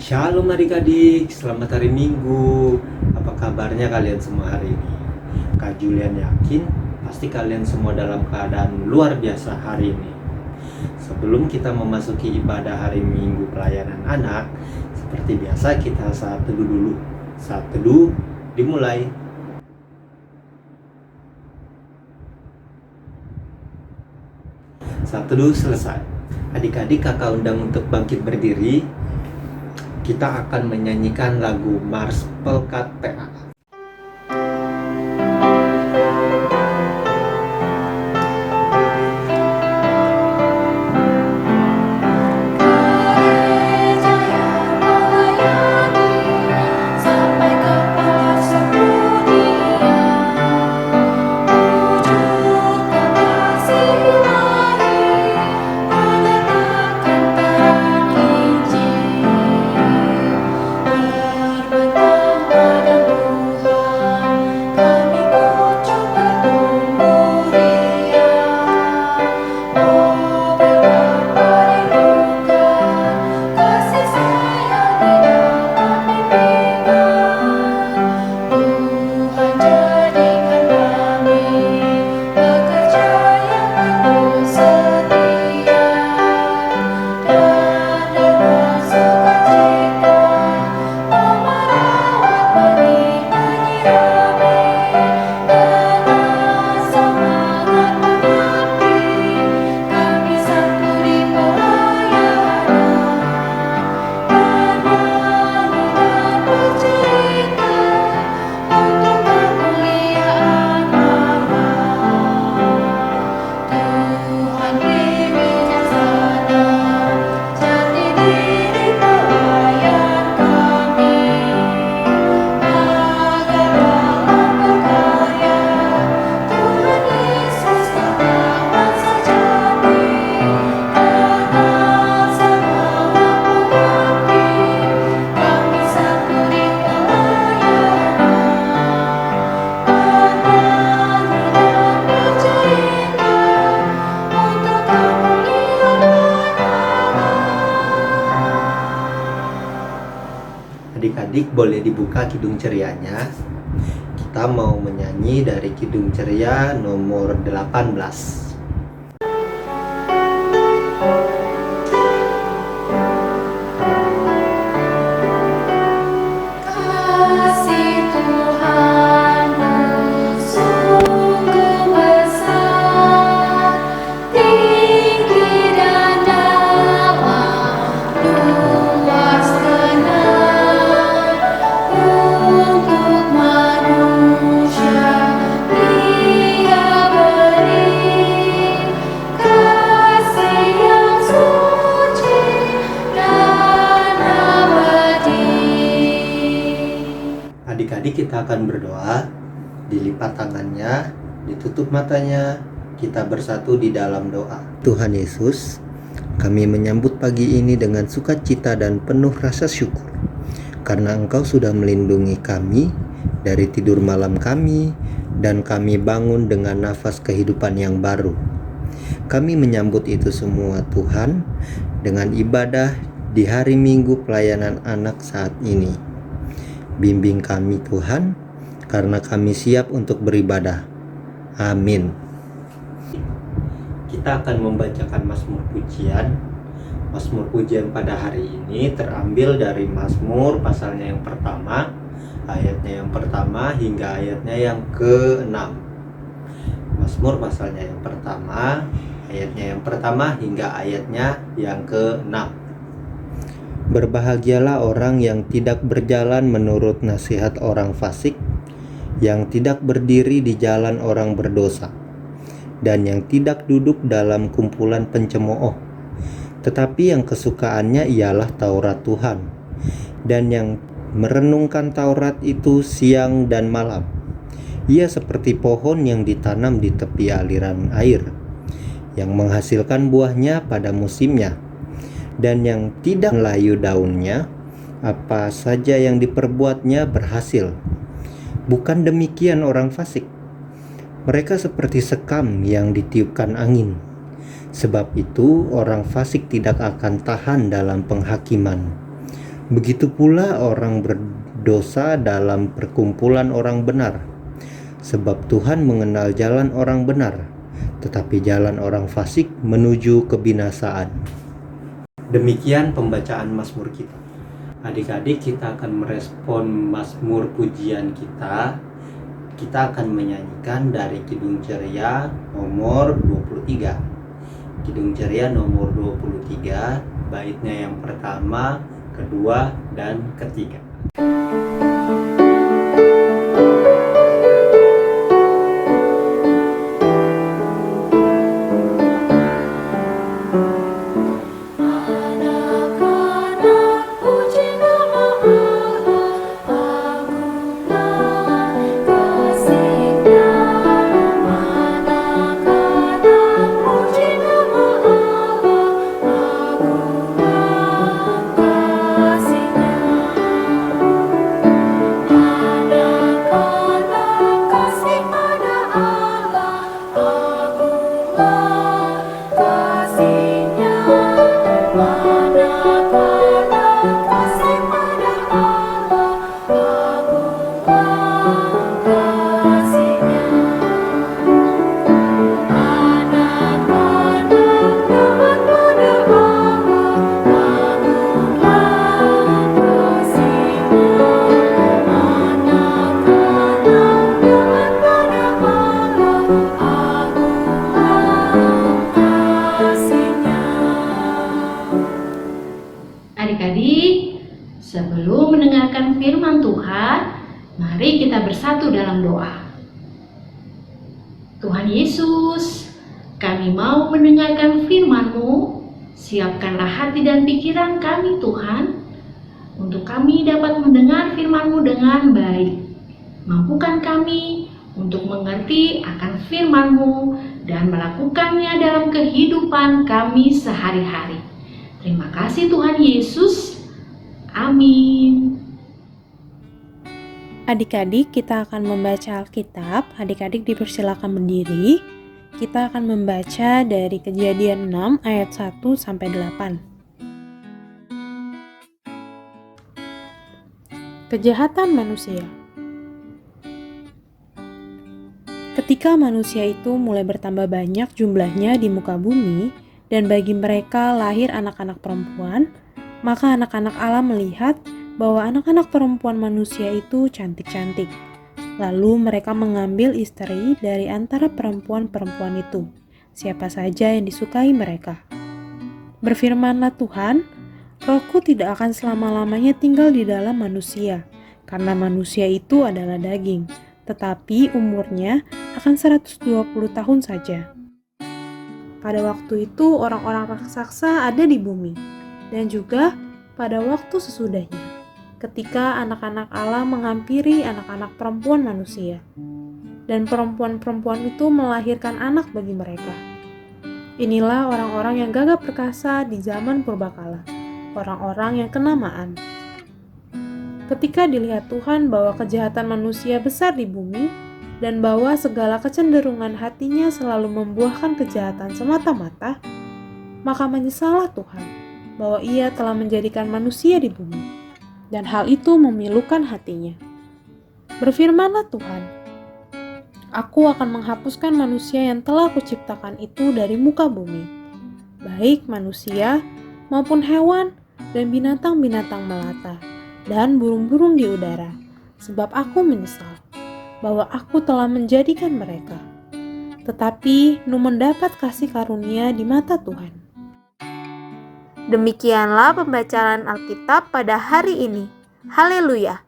Shalom adik-adik, selamat hari Minggu. Apa kabarnya kalian semua hari ini? Kak Julian yakin pasti kalian semua dalam keadaan luar biasa hari ini. Sebelum kita memasuki ibadah hari Minggu pelayanan anak, seperti biasa kita saat teduh dulu. Saat teduh dimulai. Saat teduh selesai. Adik-adik kakak undang untuk bangkit berdiri. Kita akan menyanyikan lagu Mars Pelkat PA. Adik-adik boleh dibuka Kidung Cerianya. Kita mau menyanyi dari Kidung Ceria nomor 18. Adik-adik kita akan berdoa, dilipat tangannya, ditutup matanya, kita bersatu di dalam doa. Tuhan Yesus, kami menyambut pagi ini dengan sukacita dan penuh rasa syukur, karena Engkau sudah melindungi kami dari tidur malam kami, dan kami bangun dengan nafas kehidupan yang baru. Kami menyambut itu semua Tuhan, dengan ibadah di hari Minggu pelayanan anak saat ini. Bimbing kami Tuhan, karena kami siap untuk beribadah. Amin. Kita akan membacakan Mazmur Pujian. Mazmur Pujian pada hari ini terambil dari Mazmur pasalnya yang pertama, ayatnya yang pertama hingga ayatnya yang ke-6. Mazmur pasalnya yang pertama, ayatnya yang pertama hingga ayatnya yang ke-6. Berbahagialah orang yang tidak berjalan menurut nasihat orang fasik, yang tidak berdiri di jalan orang berdosa, dan yang tidak duduk dalam kumpulan pencemooh, tetapi yang kesukaannya ialah Taurat Tuhan, dan yang merenungkan Taurat itu siang dan malam. Ia seperti pohon yang ditanam di tepi aliran air, yang menghasilkan buahnya pada musimnya, dan yang tidak layu daunnya, apa saja yang diperbuatnya berhasil. Bukan demikian orang fasik. Mereka seperti sekam yang ditiupkan angin. Sebab itu orang fasik tidak akan tahan dalam penghakiman. Begitu pula orang berdosa dalam perkumpulan orang benar, sebab Tuhan mengenal jalan orang benar, tetapi jalan orang fasik menuju kebinasaan. Demikian pembacaan Mazmur kita. Adik-adik, kita akan merespon Mazmur pujian kita. Kita akan menyanyikan dari Kidung Ceria nomor 23. Kidung Ceria nomor 23, baitnya yang pertama, kedua, dan ketiga. Adik-adik, sebelum mendengarkan firman Tuhan, mari kita bersatu dalam doa. Tuhan Yesus, kami mau mendengarkan firman-Mu. Siapkanlah hati dan pikiran kami, Tuhan, untuk kami dapat mendengar firman-Mu dengan baik. Mampukan kami untuk mengerti akan firman-Mu dan melakukannya dalam kehidupan kami sehari-hari. Terima kasih Tuhan Yesus. Amin. Adik-adik, kita akan membaca Alkitab. Adik-adik dipersilakan berdiri. Kita akan membaca dari Kejadian 6 ayat 1 sampai 8. Kejahatan manusia. Ketika manusia itu mulai bertambah banyak jumlahnya di muka bumi, dan bagi mereka lahir anak-anak perempuan, maka anak-anak Allah melihat bahwa anak-anak perempuan manusia itu cantik-cantik. Lalu mereka mengambil istri dari antara perempuan-perempuan itu, siapa saja yang disukai mereka. Berfirmanlah Tuhan, Rohku tidak akan selama-lamanya tinggal di dalam manusia, karena manusia itu adalah daging, tetapi umurnya akan 120 tahun saja. Pada waktu itu orang-orang raksasa ada di bumi, dan juga pada waktu sesudahnya, ketika anak-anak Allah menghampiri anak-anak perempuan manusia, dan perempuan-perempuan itu melahirkan anak bagi mereka. Inilah orang-orang yang gagah perkasa di zaman purbakala, orang-orang yang kenamaan. Ketika dilihat Tuhan bahwa kejahatan manusia besar di bumi, dan bahwa segala kecenderungan hatinya selalu membuahkan kejahatan semata-mata, maka menyesallah Tuhan bahwa Ia telah menjadikan manusia di bumi, dan hal itu memilukan hatinya. Berfirmanlah Tuhan, Aku akan menghapuskan manusia yang telah Kuciptakan itu dari muka bumi, baik manusia maupun hewan dan binatang-binatang melata, dan burung-burung di udara, sebab Aku menyesal bahwa Aku telah menjadikan mereka. Tetapi Nuh mendapat kasih karunia di mata Tuhan. Demikianlah pembacaan Alkitab pada hari ini. Haleluya!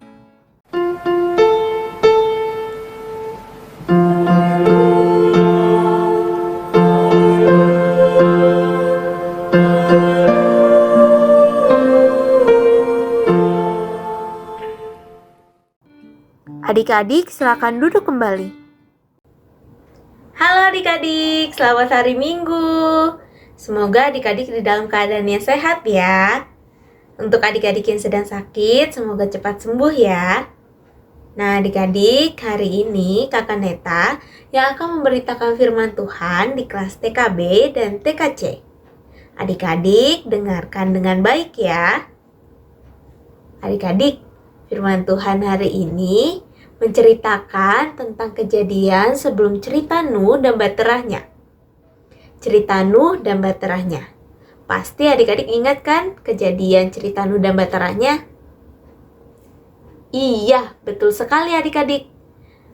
Adik-adik, silakan duduk kembali. Halo adik-adik, selamat hari Minggu. Semoga adik-adik di dalam keadaan yang sehat ya. Untuk adik-adik yang sedang sakit, semoga cepat sembuh ya. Nah adik-adik, hari ini Kakak Neta yang akan memberitakan firman Tuhan di kelas TKB dan TKC. Adik-adik, dengarkan dengan baik ya. Adik-adik, firman Tuhan hari ini menceritakan tentang kejadian sebelum cerita Nuh dan baterahnya. Cerita Nuh dan baterahnya. Pasti adik-adik ingat kan kejadian cerita Nuh dan baterahnya? Iya, betul sekali adik-adik.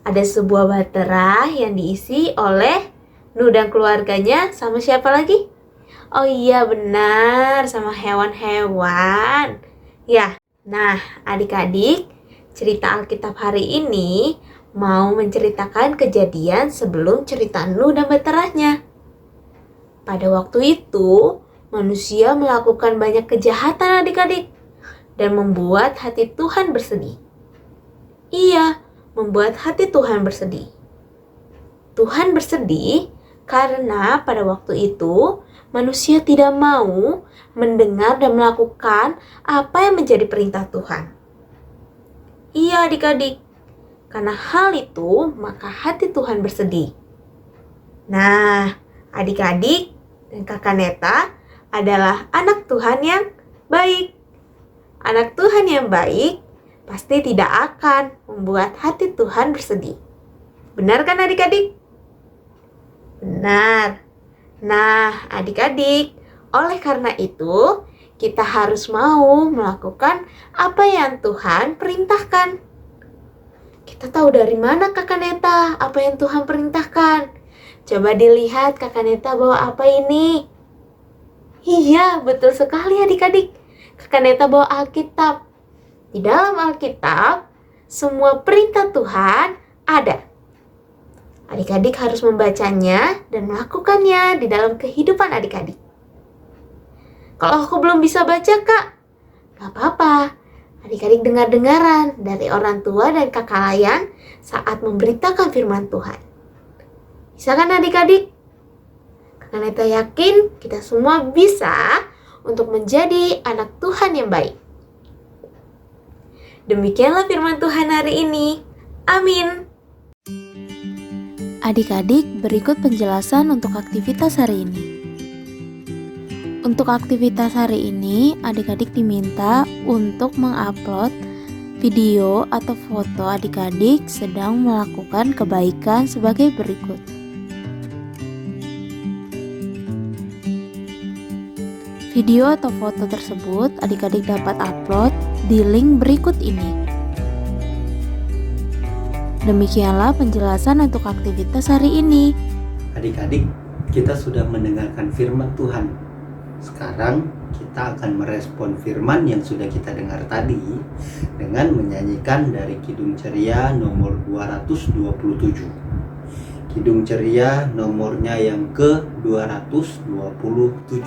Ada sebuah bahtera yang diisi oleh Nuh dan keluarganya sama siapa lagi? Oh iya benar, sama hewan-hewan. Ya, nah adik-adik, cerita Alkitab hari ini mau menceritakan kejadian sebelum cerita Nuh dan bahteranya. Pada waktu itu, manusia melakukan banyak kejahatan adik-adik dan membuat hati Tuhan bersedih. Iya, membuat hati Tuhan bersedih. Tuhan bersedih karena pada waktu itu manusia tidak mau mendengar dan melakukan apa yang menjadi perintah Tuhan. Iya adik-adik, karena hal itu maka hati Tuhan bersedih. Nah, adik-adik dan kakak Neta adalah anak Tuhan yang baik. Anak Tuhan yang baik pasti tidak akan membuat hati Tuhan bersedih. Benar kan adik-adik? Benar. Nah, adik-adik, oleh karena itu, kita harus mau melakukan apa yang Tuhan perintahkan. Kita tahu dari mana kakak Neta apa yang Tuhan perintahkan? Coba dilihat kakak Neta bawa apa ini? Iya, betul sekali adik-adik. Kakak Neta bawa Alkitab. Di dalam Alkitab, semua perintah Tuhan ada. Adik-adik harus membacanya dan melakukannya di dalam kehidupan adik-adik. Kalau aku belum bisa baca, Kak, gak apa-apa. Adik-adik dengar-dengaran dari orang tua dan kakak layan saat memberitakan firman Tuhan. Bisa kan adik-adik? Kakak Neta yakin kita semua bisa untuk menjadi anak Tuhan yang baik. Demikianlah firman Tuhan hari ini. Amin. Adik-adik, berikut penjelasan untuk aktivitas hari ini. Untuk aktivitas hari ini, adik-adik diminta untuk mengupload video atau foto adik-adik sedang melakukan kebaikan sebagai berikut. Video atau foto tersebut adik-adik dapat upload di link berikut ini. Demikianlah penjelasan untuk aktivitas hari ini. Adik-adik, kita sudah mendengarkan firman Tuhan. Sekarang kita akan merespon firman yang sudah kita dengar tadi dengan menyanyikan dari Kidung Ceria nomor 227. Kidung Ceria nomornya yang ke-227.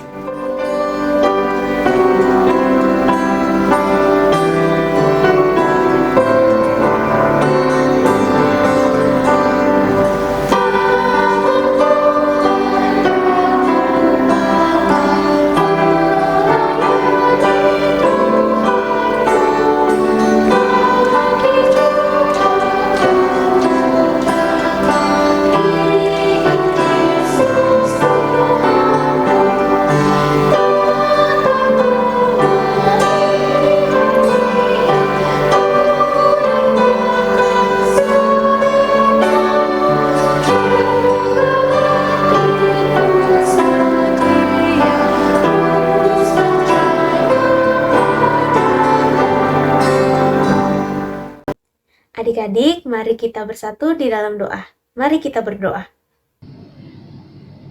Adik-adik, mari kita bersatu di dalam doa. Mari kita berdoa.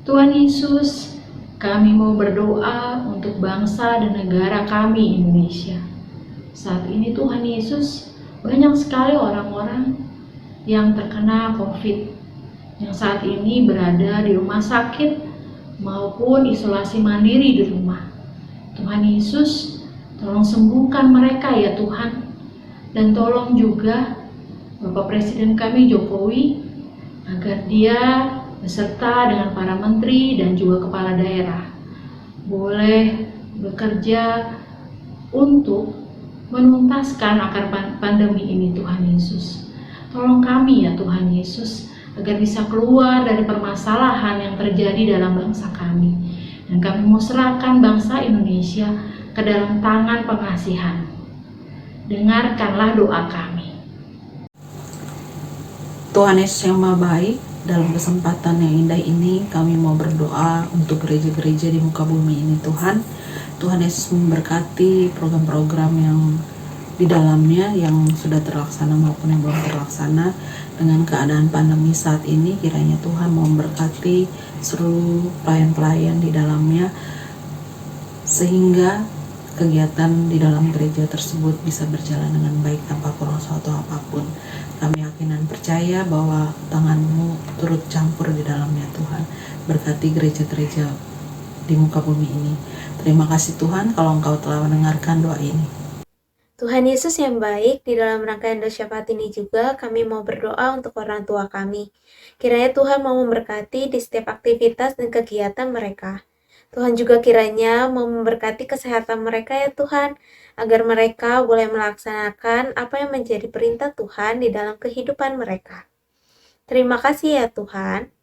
Tuhan Yesus, kami mau berdoa untuk bangsa dan negara kami Indonesia. Saat ini Tuhan Yesus, banyak sekali orang-orang yang terkena COVID, yang saat ini berada di rumah sakit maupun isolasi mandiri di rumah. Tuhan Yesus, tolong sembuhkan mereka ya Tuhan. Dan tolong juga Bapak Presiden kami Jokowi agar dia beserta dengan para menteri dan juga kepala daerah boleh bekerja untuk menuntaskan akar pandemi ini Tuhan Yesus. Tolong kami ya Tuhan Yesus agar bisa keluar dari permasalahan yang terjadi dalam bangsa kami. Dan kami mau serahkan bangsa Indonesia ke dalam tangan pengasihan. dengarkanlah doa kami. Tuhan Yesus yang Maha Baik, dalam kesempatan yang indah ini kami mau berdoa untuk gereja-gereja di muka bumi ini Tuhan. Tuhan Yesus memberkati program-program yang di dalamnya yang sudah terlaksana maupun yang belum terlaksana. Dengan keadaan pandemi saat ini, kiranya Tuhan memberkati seluruh pelayan-pelayan di dalamnya, sehingga kegiatan di dalam gereja tersebut bisa berjalan dengan baik tanpa kurang suatu apapun. Kami yakin dan percaya bahwa tangan-Mu turut campur di dalamnya Tuhan. Berkati gereja-gereja di muka bumi ini. Terima kasih Tuhan kalau Engkau telah mendengarkan doa ini. Tuhan Yesus yang baik, di dalam rangkaian doa syafaat ini juga kami mau berdoa untuk orang tua kami. Kiranya Tuhan mau memberkati di setiap aktivitas dan kegiatan mereka. Tuhan juga kiranya mau memberkati kesehatan mereka ya Tuhan, agar mereka boleh melaksanakan apa yang menjadi perintah Tuhan di dalam kehidupan mereka. Terima kasih ya Tuhan.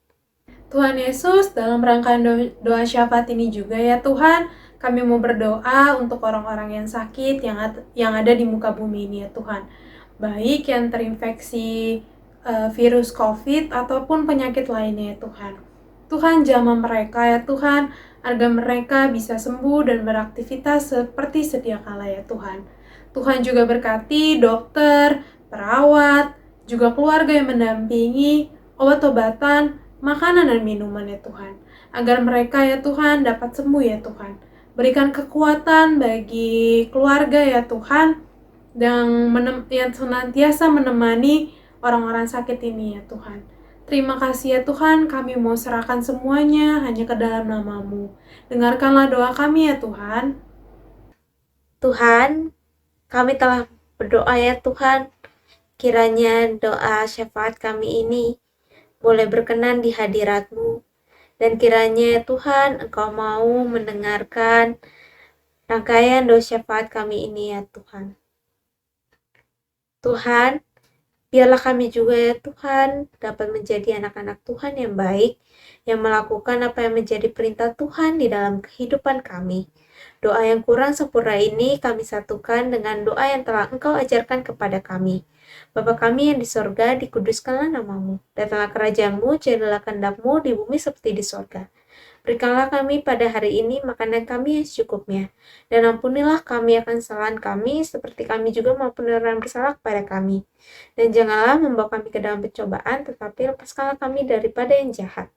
Tuhan Yesus, dalam rangkaian doa syafaat ini juga ya Tuhan, kami mau berdoa untuk orang-orang yang sakit, yang ada di muka bumi ini ya Tuhan. Baik yang terinfeksi virus COVID ataupun penyakit lainnya ya Tuhan. Tuhan jamah mereka ya Tuhan, agar mereka bisa sembuh dan beraktivitas seperti sedia kala ya Tuhan. Tuhan juga berkati dokter, perawat, juga keluarga yang mendampingi, obat-obatan, makanan dan minuman ya Tuhan. Agar mereka ya Tuhan dapat sembuh ya Tuhan. Berikan kekuatan bagi keluarga ya Tuhan, yang senantiasa menemani orang-orang sakit ini ya Tuhan. Terima kasih ya Tuhan, kami mau serahkan semuanya hanya ke dalam nama-Mu. Dengarkanlah doa kami ya Tuhan. Tuhan, kami telah berdoa ya Tuhan, kiranya doa syafaat kami ini boleh berkenan di hadirat-Mu. Dan kiranya Tuhan, Engkau mau mendengarkan rangkaian doa syafaat kami ini ya Tuhan. Tuhan, biarlah kami juga ya Tuhan dapat menjadi anak-anak Tuhan yang baik, yang melakukan apa yang menjadi perintah Tuhan di dalam kehidupan kami. Doa yang kurang sempurna ini kami satukan dengan doa yang telah Engkau ajarkan kepada kami. Bapa kami yang di sorga, dikuduskanlah nama-Mu. Datanglah kerajaan-Mu, jadilah kehendak-Mu di bumi seperti di sorga. Berikanlah kami pada hari ini makanan kami yang secukupnya. Dan ampunilah kami akan kesalahan kami, seperti kami juga mengampuni orang yang bersalah kepada kami. Dan janganlah membawa kami ke dalam pencobaan, tetapi lepaskanlah kami daripada yang jahat.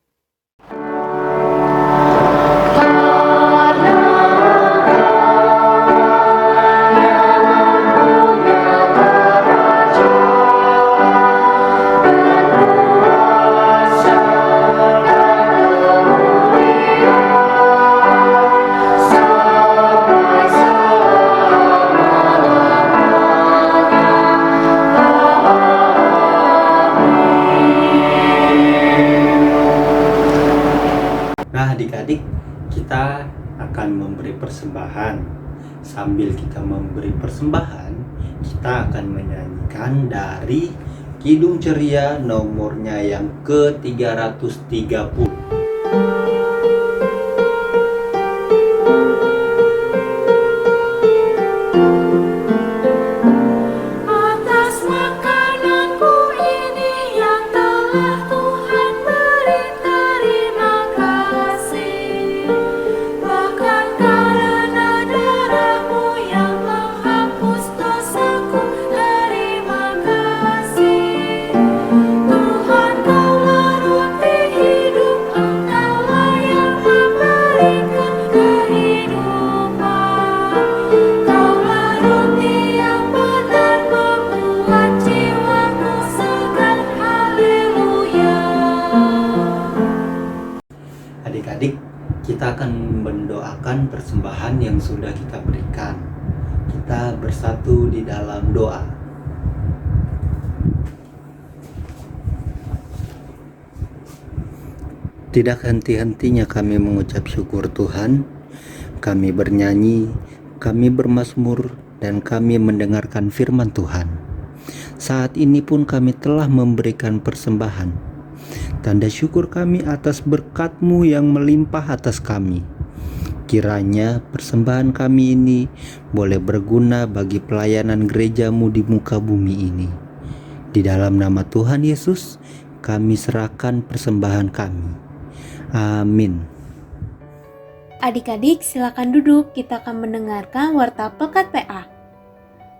Adik-adik, kita akan memberi persembahan. Sambil kita memberi persembahan, kita akan menyanyikan dari Kidung Ceria nomornya yang ke-330. Adik-adik, kita akan mendoakan persembahan yang sudah kita berikan. Kita bersatu di dalam doa. Tidak henti-hentinya kami mengucap syukur Tuhan. Kami bernyanyi, kami bermazmur, dan kami mendengarkan firman Tuhan. Saat ini pun kami telah memberikan persembahan. Tanda syukur kami atas berkat-Mu yang melimpah atas kami. Kiranya persembahan kami ini boleh berguna bagi pelayanan gerejamu di muka bumi ini. Di dalam nama Tuhan Yesus, kami serahkan persembahan kami. Amin. Adik-adik silakan duduk, kita akan mendengarkan Warta Pelkat PA.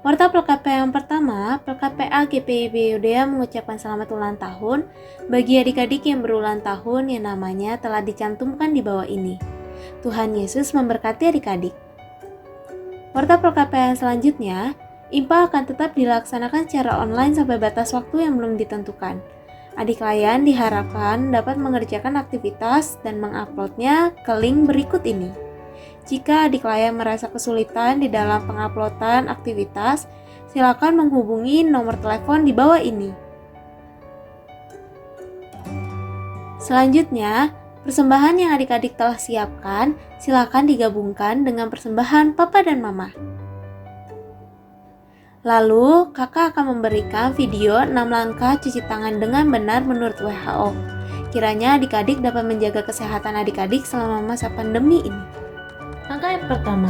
Warta Pelkat PA yang pertama, Pelkat PA GPIB Yudea mengucapkan selamat ulang tahun bagi adik-adik yang berulang tahun yang namanya telah dicantumkan di bawah ini. Tuhan Yesus memberkati adik-adik. Warta Pelkat PA yang selanjutnya, IMPA akan tetap dilaksanakan secara online sampai batas waktu yang belum ditentukan. Adik klien diharapkan dapat mengerjakan aktivitas dan menguploadnya ke link berikut ini. Jika adik klien merasa kesulitan di dalam penguploadan aktivitas, silakan menghubungi nomor telepon di bawah ini. Selanjutnya, persembahan yang adik-adik telah siapkan, silakan digabungkan dengan persembahan Papa dan Mama. Lalu, kakak akan memberikan video 6 langkah cuci tangan dengan benar menurut WHO. Kiranya adik-adik dapat menjaga kesehatan adik-adik selama masa pandemi ini. Langkah yang pertama,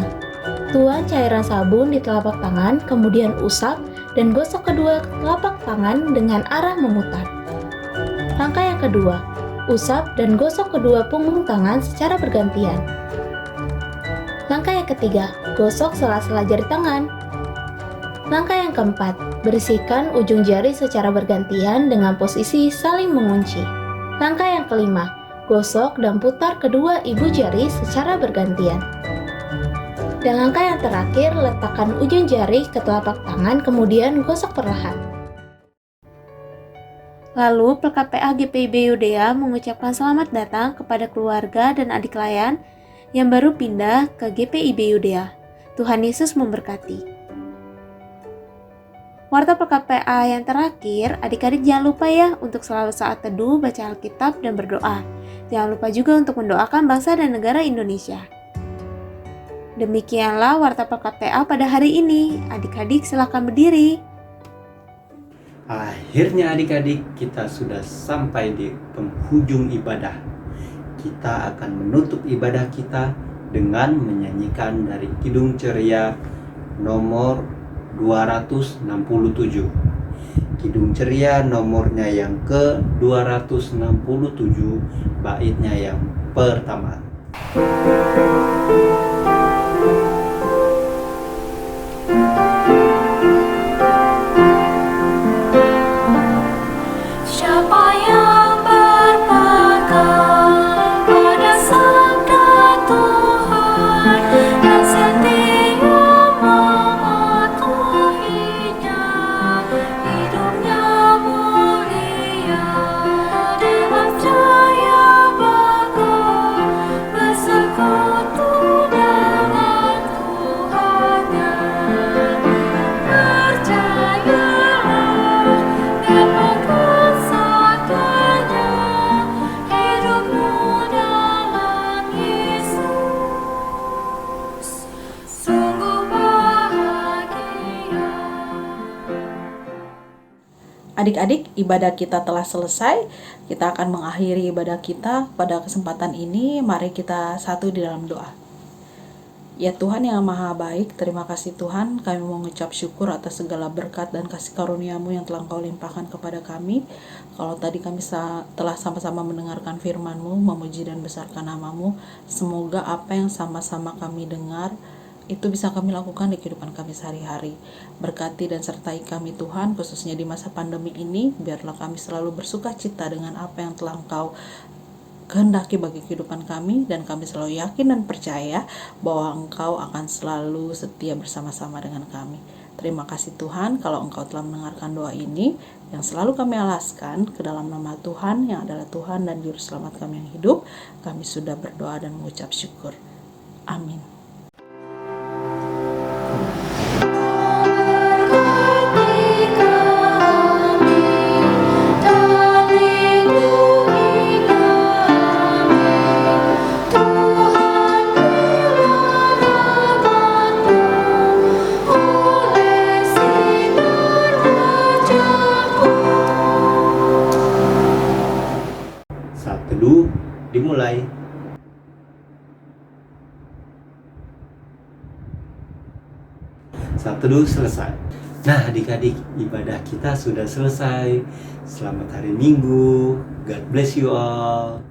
tuang cairan sabun di telapak tangan, kemudian usap dan gosok kedua telapak tangan dengan arah memutar. Langkah yang kedua, usap dan gosok kedua punggung tangan secara bergantian. Langkah yang ketiga, gosok sela-sela jari tangan. Langkah yang keempat, bersihkan ujung jari secara bergantian dengan posisi saling mengunci. Langkah yang kelima, gosok dan putar kedua ibu jari secara bergantian. Dan langkah yang terakhir, letakkan ujung jari ke telapak tangan kemudian gosok perlahan. Lalu, Pelkat PA GPIB Yudea mengucapkan selamat datang kepada keluarga dan adik klien yang baru pindah ke GPIB Yudea. Tuhan Yesus memberkati. Warta Pelkat PA yang terakhir, adik-adik jangan lupa ya untuk selalu saat teduh, baca Alkitab, dan berdoa. Jangan lupa juga untuk mendoakan bangsa dan negara Indonesia. Demikianlah Warta Pelkat PA pada hari ini. Adik-adik silakan berdiri. Akhirnya adik-adik, kita sudah sampai di penghujung ibadah. Kita akan menutup ibadah kita dengan menyanyikan dari Kidung Ceria nomor 267. Kidung Ceria nomornya yang ke-267, baitnya yang pertama. Siapa yang berpegang pada sabda Tuhan dan setia mematuhinya, hidupnya mulia dengan cahaya bagai bersekutu dengan Tuhannya. Percayalah dan pegang sabdanya, hidupmu dalam Yesus sungguh bahagia. Adik-adik, ibadah kita telah selesai. Kita akan mengakhiri ibadah kita pada kesempatan ini. Mari kita satu di dalam doa. Ya Tuhan yang maha baik, terima kasih Tuhan, kami mengucap syukur atas segala berkat dan kasih karunia-Mu yang telah Engkau limpahkan kepada kami. Kalau tadi kami telah sama-sama mendengarkan firman-Mu, memuji dan besarkan nama-Mu, semoga apa yang sama-sama kami dengar itu bisa kami lakukan di kehidupan kami sehari-hari. Berkati dan sertai kami Tuhan, khususnya di masa pandemi ini, biarlah kami selalu bersuka cita dengan apa yang telah Engkau kehendaki bagi kehidupan kami, dan kami selalu yakin dan percaya bahwa Engkau akan selalu setia bersama-sama dengan kami. Terima kasih Tuhan kalau Engkau telah mendengarkan doa ini yang selalu kami alaskan ke dalam nama Tuhan yang adalah Tuhan dan Juru Selamat kami yang hidup. Kami sudah berdoa dan mengucap syukur. Amin. Saat teduh dimulai. saat teduh selesai. Nah, adik-adik, ibadah kita sudah selesai. Selamat hari Minggu. God bless you all.